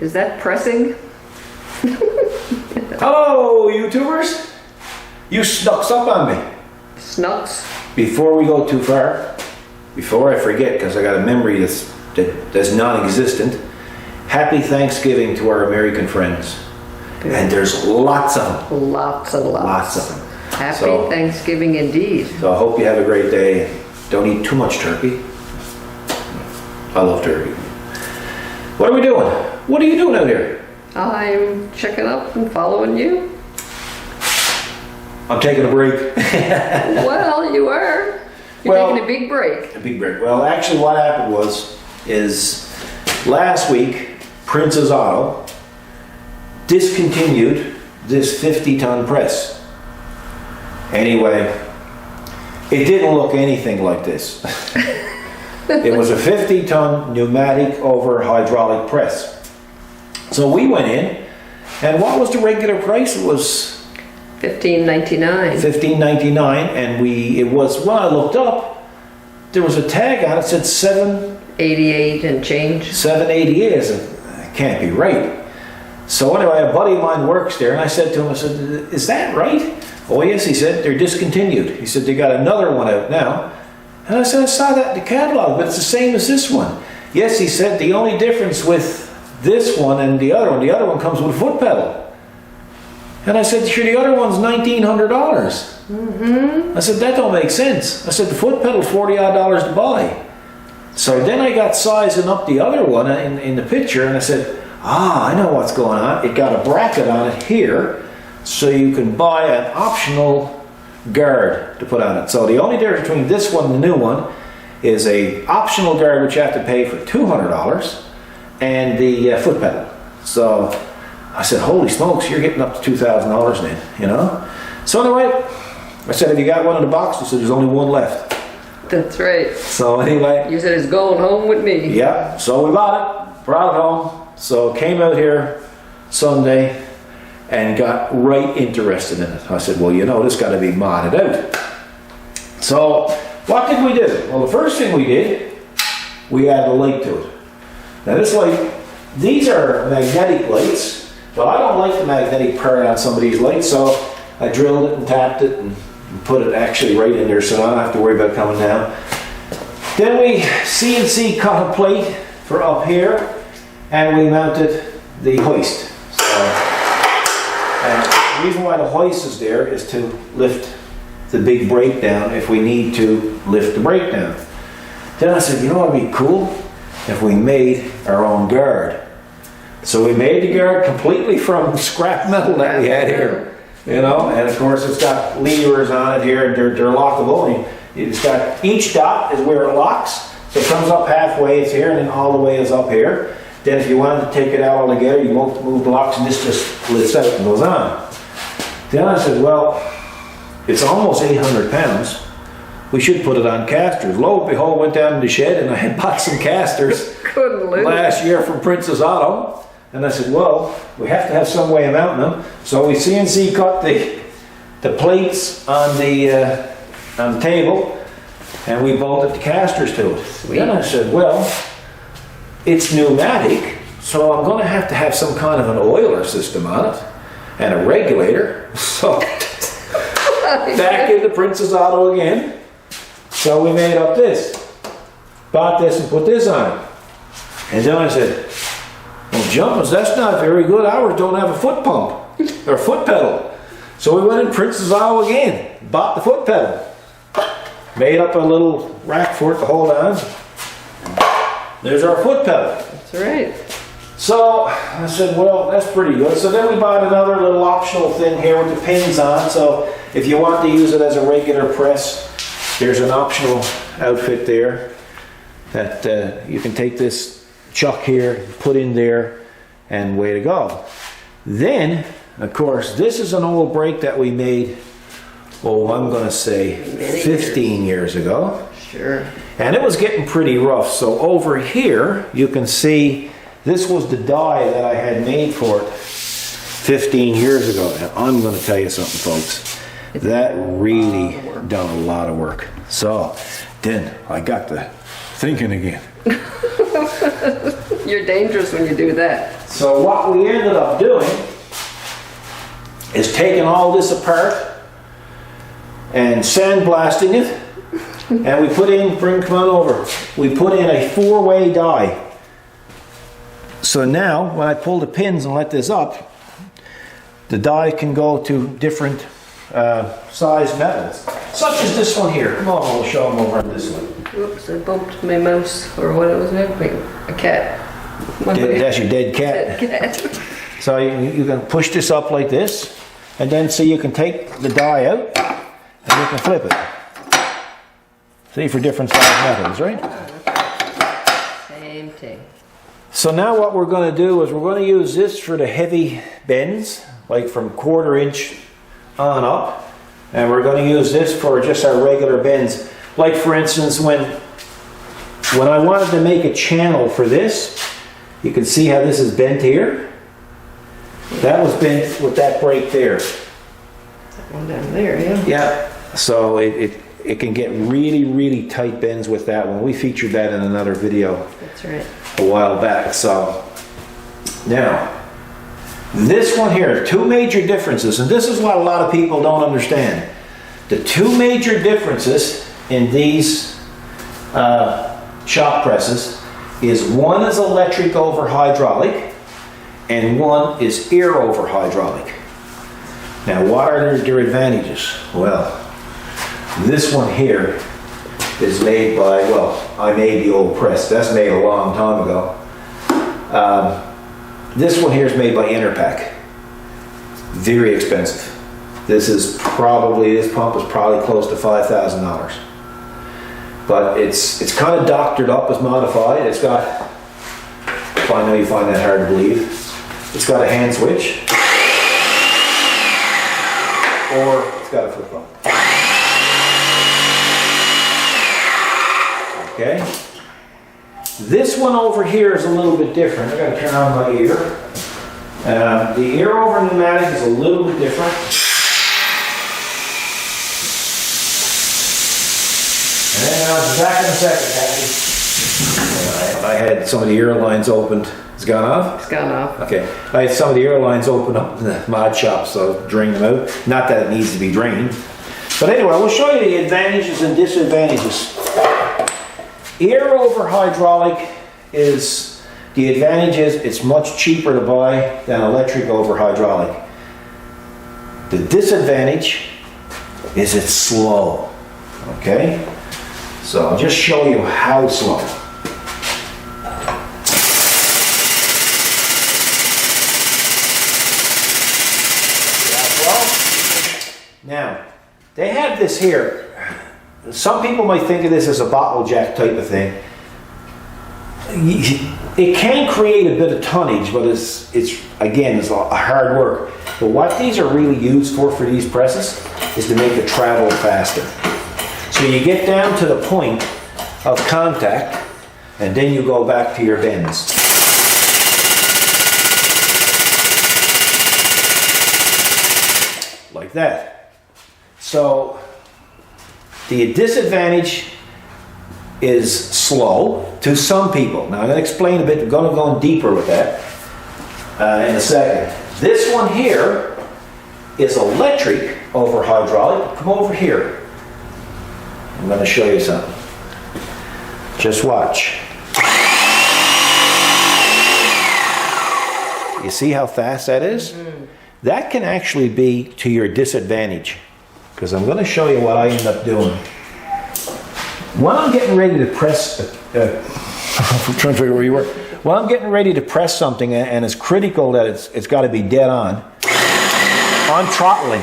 Is that pressing? Hello, YouTubers! You snuck up on me. Snucks? Before we go too far, before I forget, because I got a memory that's non-existent, happy Thanksgiving to our American friends. Good. And there's lots of them. Lots and lots. Lots of them. Happy So- Thanksgiving indeed. So I hope you have a great day. Don't eat too much turkey. I love turkey. What are we doing? What are you doing out here? I'm checking up and following you. I'm taking a break. Well, you are. You're Well- taking a big break. A big break. Well, actually what happened is last week, Prince's Auto discontinued this 50-ton press. Anyway, it didn't look anything like this. It was a 50-ton pneumatic over hydraulic press. So we went in, and what was the regular price? It was $15.99. $15.99, and it was, when I looked up, there was a tag on it that said $88 and change. $7.88. I said, that can't be right. So anyway, a buddy of mine works there, and I said to him, I said, is that right? Oh yes, he said, they're discontinued. He said, they got another one out now. And I said, I saw that in the catalog, but it's the same as this one. Yes, he said, the only difference with this one and the other one comes with a foot pedal. And I said, sure, the other one's $1,900. I said, that don't make sense. I said, the foot pedal's $40 to buy. So then I got sizing up the other one in the picture, and I said, I know what's going on. It got a bracket on it here, so you can buy an optional guard to put on it. So the only difference between this one and the new one is a optional guard which you have to pay for $200 and the foot pedal. So I said, holy smokes, you're getting up to $2,000 then, you know? So anyway, I said, have you got one in the box? He said, there's only one left. That's right. So anyway. You said it's going home with me. Yeah, so we bought it, brought it home. So came out here Sunday and got right interested in it. I said, well, you know, this got to be modded out. So what did we do? Well, the first thing we did, we added a light to it. Now this light, these are magnetic lights, but I don't like the magnetic part on some of these lights, so I drilled it and tapped it and put it actually right in there so I don't have to worry about coming down. Then we CNC cut a plate for up here and we mounted the hoist. And the reason why the hoist is there is to lift the big brake down if we need to lift the brake down. Then I said, you know what would be cool? If we made our own guard. So we made the guard completely from scrap metal that we had here. You know, and of course it's got levers on it here, and they're lockable. And it's got, each dot is where it locks. So it comes up halfway, it's here, and then all the way is up here. Then if you wanted to take it out altogether, you move the locks and this just lifts out and goes on. Then I said, well, it's almost 800 pounds. We should put it on casters. Lo and behold, went down in the shed and I had bought some casters last year from Prince's Auto. And I said, well, we have to have some way of mounting them. So we CNC cut the plates on the table and we bolted the casters to it. Sweet. Then I said, well, it's pneumatic, so I'm going to have some kind of an oiler system on it and a regulator. So back into Prince's Auto again. So we made up this, bought this and put this on it. And then I said, well, jumpers, that's not very good. Ours don't have a foot pump or foot pedal. So we went in Prince's Auto again, bought the foot pedal, made up a little rack for it to hold on. There's our foot pedal. That's right. So I said, well, that's pretty good. So then we bought another little optional thing here with the pins on. So if you want to use it as a regular press, there's an optional outfit there that you can take this chuck here, put in there, and way to go. Then, of course, this is an old brake that we made, oh, I'm going to say 15 years ago. Sure. And it was getting pretty rough. So over here, you can see this was the die that I had made for it 15 years ago. And I'm going to tell you something, folks. That really done a lot of work. So then I got to thinking again. You're dangerous when you do that. So what we ended up doing is taking all this apart and sandblasting it, and we put in, come on over, we put in a 4-way die. So now when I pull the pins and let this up, the die can go to different size metals, such as this one here. Come on, we'll show them over on this one. Whoops, I bumped my mouse, or what it was now, a cat. That's your dead cat. Dead cat. So you can push this up like this, and then see you can take the die out, and you can flip it. See, for different size metals, right? Same thing. So now what we're going to do is we're going to use this for the heavy bends, like from 1/4 inch on up, and we're going to use this for just our regular bends. Like for instance, when I wanted to make a channel for this, you can see how this is bent here. That was bent with that break there. That one down there, yeah. Yeah. So it can get really, really tight bends with that one. We featured that in another video That's right. a while back. So now this one here, 2 major differences, and this is what a lot of people don't understand. The 2 major differences in these shop presses is one is electric over hydraulic and one is air over hydraulic. Now what are their advantages? Well, this one here is made by, well, I made the old press. That's made a long time ago. This one here is made by Interpack. Very expensive. This pump is probably close to $5,000. But it's kind of doctored up, it's modified. It's got, I know you find that hard to believe, it's got a hand switch, or it's got a flip phone. Okay. This one over here is a little bit different. I got to turn on my ear. The ear over pneumatic is a little bit different. And then I'll be back in a second, Kathy. I had some of the ear lines opened. It's gone off? It's gone off. Okay. I had some of the air lines open up in the mod shop, so drain them out. Not that it needs to be drained. But anyway, we'll show you the advantages and disadvantages. Air over hydraulic is, the advantage is it's much cheaper to buy than electric over hydraulic. The disadvantage is it's slow. Okay? So I'll just show you how slow. Now, they have this here. Some people might think of this as a bottle jack type of thing. It can create a bit of tonnage, but it's a hard work. But what these are really used for these presses is to make the travel faster. So you get down to the point of contact, and then you go back to your bends. Like that. So the disadvantage is slow to some people. Now I'm going to explain a bit, I'm going to go deeper with that in a second. This one here is electric over hydraulic. Come over here. I'm going to show you something. Just watch. You see how fast that is? Mm-hmm. That can actually be to your disadvantage, because I'm going to show you what I end up doing. When I'm getting ready to press, I'm trying to figure where you were. When I'm getting ready to press something and it's critical that it's got to be dead on, I'm throttling.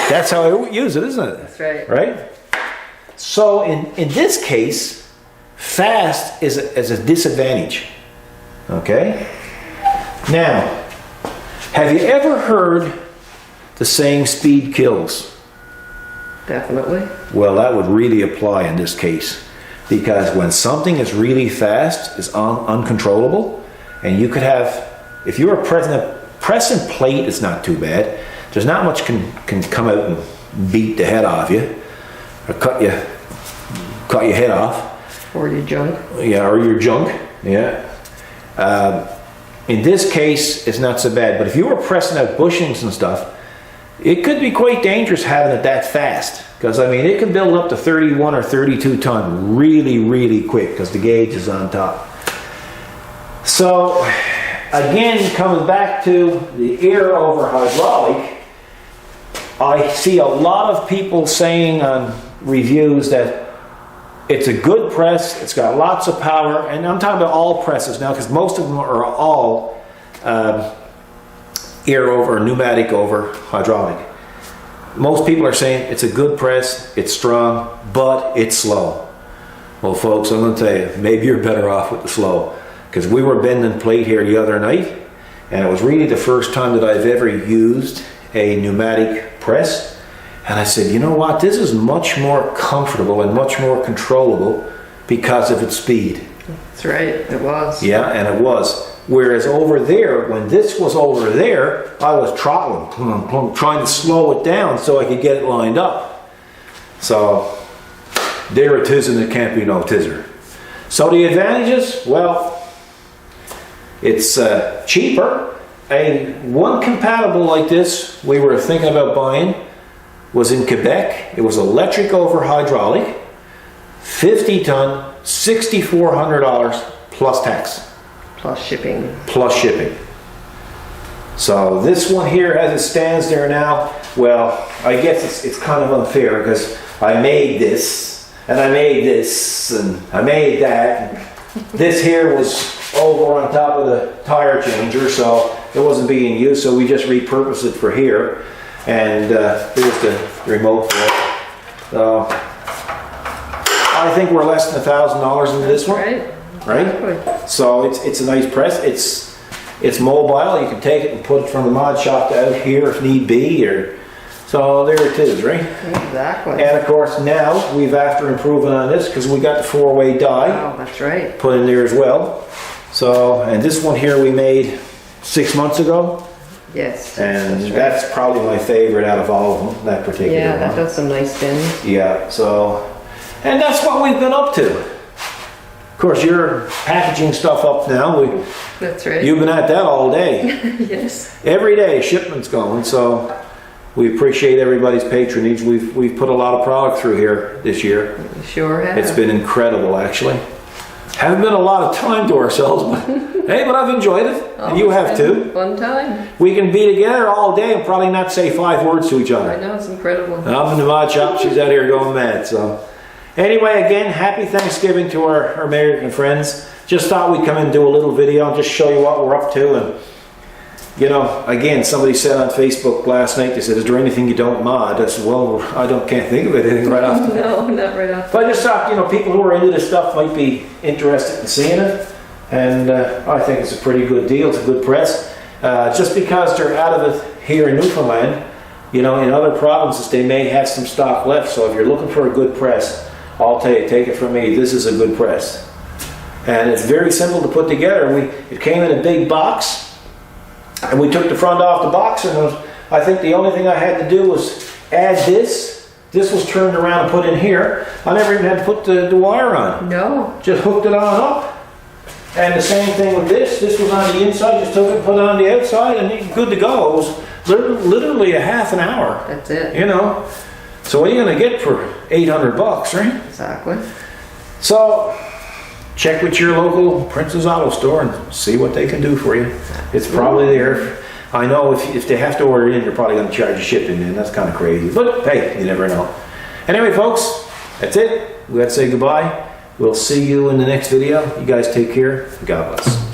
That's how I use it, isn't it? That's right. Right? So in this case, fast is a disadvantage. Okay? Now, have you ever heard the saying speed kills? Definitely. Well, that would really apply in this case, because when something is really fast, is uncontrollable, and you could have, if you were pressing plate, it's not too bad. There's not much can come out and beat the head off you, or cut your head off. Or your junk. Yeah, or your junk. Yeah. In this case, it's not so bad, but if you were pressing out bushings and stuff, it could be quite dangerous having it that fast. Because, I mean, it can build up to 31 or 32 ton really, really quick because the gauge is on top. So, again, coming back to the air over hydraulic, I see a lot of people saying on reviews that it's a good press, it's got lots of power, and I'm talking about all presses now because most of them are all air over, pneumatic over hydraulic. Most people are saying it's a good press, it's strong, but it's slow. Well, folks, I'm going to tell you, maybe you're better off with the slow, because we were bending plate here the other night, and it was really the first time that I've ever used a pneumatic press. And I said, you know what, this is much more comfortable and much more controllable because of its speed. That's right, it was. Yeah, and it was. Whereas over there, when this was over there, I was throttling, trying to slow it down so I could get it lined up. So, there it is, and it can't be no tizzer. So the advantages, well, it's cheaper. One compatible like this we were thinking about buying was in Quebec. It was electric over hydraulic, 50 ton, $6,400 plus tax. Plus shipping. Plus shipping. So this one here as it stands there now, well, I guess it's kind of unfair because I made this, and I made this, and I made that. And this here was over on top of the tire changer, so it wasn't being used, so we just repurposed it for here. And here's the remote for it. So I think we're less than $1,000 into this one. Right? Exactly. So it's a nice press. It's mobile. You can take it and put it from the mod shop to out here if need be. So there it is, right? Exactly. And of course now we've after improving on this because we got the 4-way die. Oh, that's right. Put in there as well. So, and this one here we made 6 months ago. Yes. And that's probably my favorite out of all of them, that particular one. Yeah, that does some nice spins. Yeah, so, and that's what we've been up to. Of course, you're packaging stuff up now. That's right. You've been at that all day. Yes. Every day, shipments going, so we appreciate everybody's patronage. We've put a lot of product through here this year. We sure have. It's been incredible, actually. Haven't been a lot of time to ourselves, but hey, but I've enjoyed it, and you have too. Fun time. We can be together all day and probably not say 5 words to each other. I know, it's incredible. I'm in the mod shop, she's out here going mad, so. Anyway, again, happy Thanksgiving to our American friends. Just thought we'd come and do a little video and just show you what we're up to. And, you know, again, somebody said on Facebook last night, they said, is there anything you don't mod? I said, well, can't think of anything right off the No, not right off. But I just thought, you know, people who are into this stuff might be interested in seeing it. And I think it's a pretty good deal. It's a good press. Just because they're out of it here in Newfoundland, you know, in other provinces, they may have some stock left. So if you're looking for a good press, I'll tell you, take it from me, this is a good press. And it's very simple to put together. It came in a big box, and we took the front off the box, and I think the only thing I had to do was add this. This was turned around and put in here. I never even had to put the wire on. No. Just hooked it on up. And the same thing with this. This was on the inside, just took it and put it on the outside, and good to go. It was literally a half an hour. That's it. You know. So what are you going to get for $800, right? Exactly. So check with your local Prince's Auto Store and see what they can do for you. It's probably there. I know if they have to order it in, you're probably going to charge you shipping, and that's kind of crazy. But hey, you never know. Anyway, folks, that's it. We got to say goodbye. We'll see you in the next video. You guys take care. God bless.